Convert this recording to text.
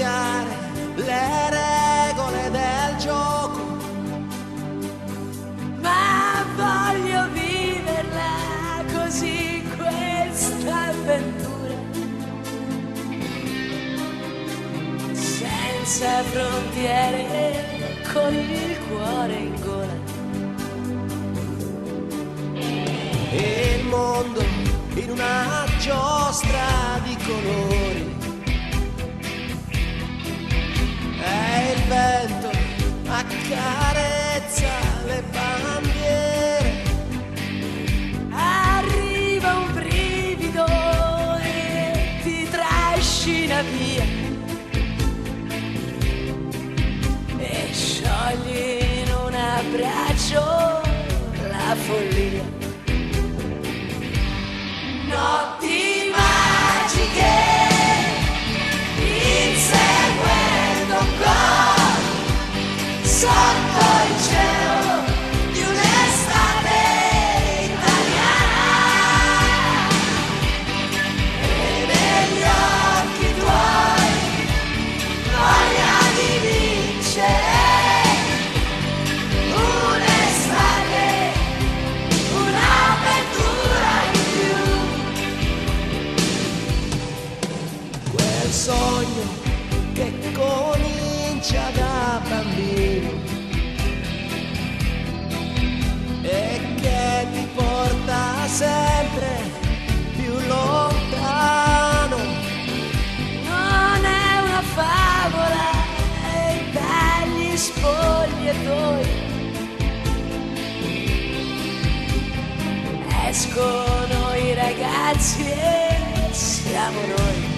cambiare le regole del gioco, ma voglio viverla così questa avventura, senza frontiere, con il cuore in gola. E il mondo in una giostra di colori, e il vento accarezza le bandiere. Arriva un brivido e ti trascina via e sciogli in un abbraccio la follia. Notti magiche, inseguendo un gol sotto il cielo di un'estate italiana, e negli occhi tuoi voglia di vincere. Un'estate, un'avventura in più. Quel sogno che comincia da bambino e che ti porta sempre più lontano. Non è una favola e dagli spogliatoi escono i ragazzi e siamo noi.